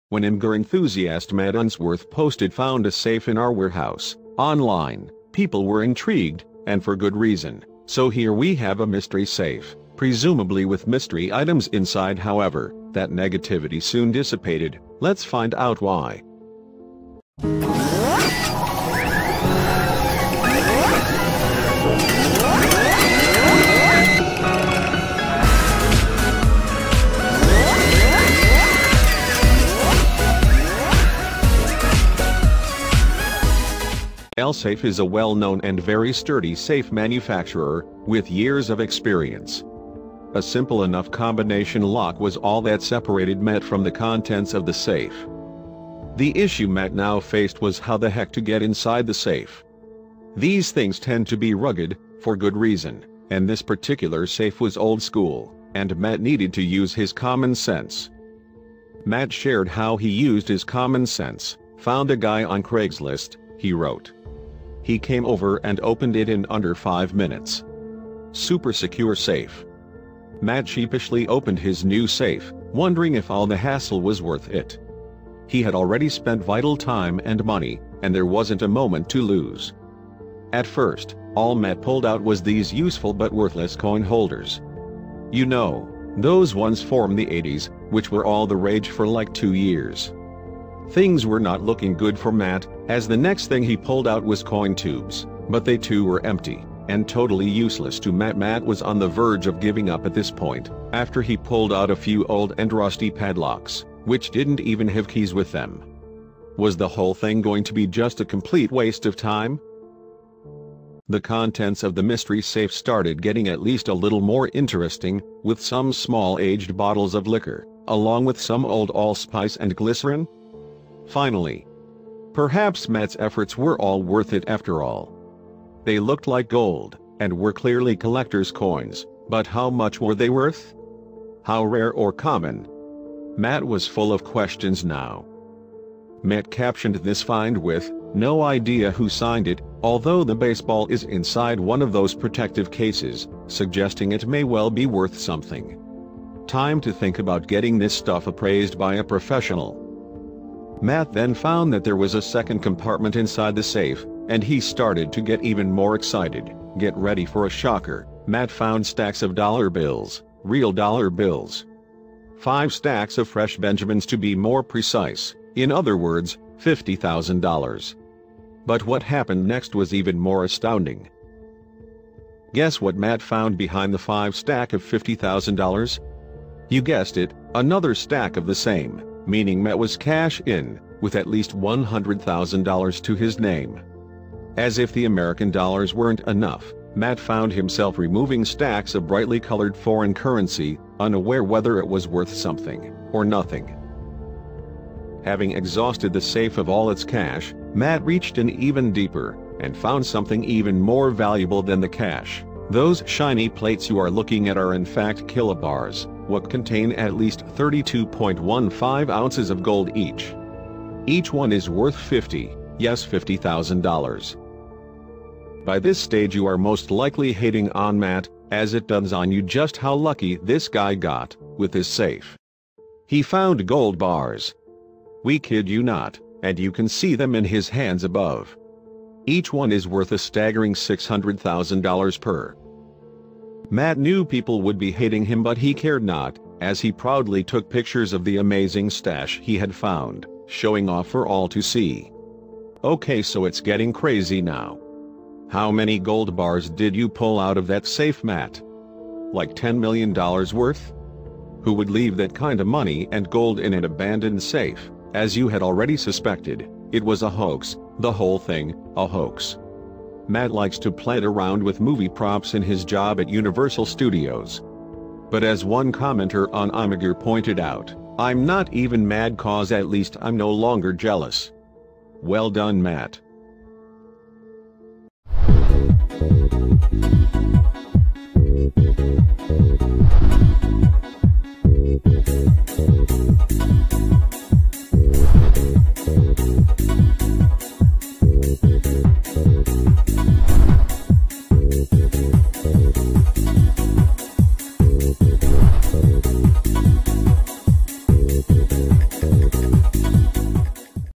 when Imgur enthusiast Matt Unsworth posted "Found a safe in our warehouse" online, people were intrigued, and for good reason. So here we have a mystery safe, presumably with mystery items inside. However, that negativity soon dissipated. Let's find out why. Elsafe is a well-known and very sturdy safe manufacturer, with years of experience. A simple enough combination lock was all that separated Matt from the contents of the safe. The issue Matt now faced was how the heck to get inside the safe. These things tend to be rugged, for good reason, and this particular safe was old school, and Matt needed to use his common sense. Matt shared how he used his common sense. "Found a guy on Craigslist," he wrote. "He came over and opened it in under 5 minutes. Super secure safe." Matt sheepishly opened his new safe, wondering if all the hassle was worth it. He had already spent vital time and money, and there wasn't a moment to lose. At first, all Matt pulled out was these useful but worthless coin holders. You know, those ones from the 80s, which were all the rage for like 2 years. Things were not looking good for Matt, as the next thing he pulled out was coin tubes, but they too were empty, and totally useless to Matt. Matt was on the verge of giving up at this point, after he pulled out a few old and rusty padlocks, which didn't even have keys with them. Was the whole thing going to be just a complete waste of time? The contents of the mystery safe started getting at least a little more interesting, with some small aged bottles of liquor, along with some old allspice and glycerin. Finally, perhaps Matt's efforts were all worth it after all. They looked like gold, and were clearly collector's coins, but how much were they worth? How rare or common? Matt was full of questions now. Matt captioned this find with, "No idea who signed it, although the baseball is inside one of those protective cases," suggesting it may well be worth something. Time to think about getting this stuff appraised by a professional. Matt then found that there was a second compartment inside the safe, and he started to get even more excited. Get ready for a shocker. Matt found stacks of dollar bills, real dollar bills. 5 stacks of fresh Benjamins to be more precise, in other words, $50,000. But what happened next was even more astounding. Guess what Matt found behind the 5 stack of $50,000? You guessed it, another stack of the same, meaning Matt was cash in, with at least $100,000 to his name. As if the American dollars weren't enough, Matt found himself removing stacks of brightly colored foreign currency, unaware whether it was worth something or nothing. Having exhausted the safe of all its cash, Matt reached in even deeper, and found something even more valuable than the cash. Those shiny plates you are looking at are in fact kilobars, what contain at least 32.15 ounces of gold each. Each one is worth $50,000. By this stage you are most likely hating on Matt, as it dawns on you just how lucky this guy got with his safe. He found gold bars. We kid you not, and you can see them in his hands above. Each one is worth a staggering $600,000 per. Matt knew people would be hating him, but he cared not, as he proudly took pictures of the amazing stash he had found, showing off for all to see. Okay, so it's getting crazy now. How many gold bars did you pull out of that safe, Matt? Like $10 million worth? Who would leave that kind of money and gold in an abandoned safe? As you had already suspected, it was a hoax, the whole thing, a hoax. Matt likes to play around with movie props in his job at Universal Studios. But as one commenter on Imgur pointed out, "I'm not even mad, cause at least I'm no longer jealous." Well done, Matt.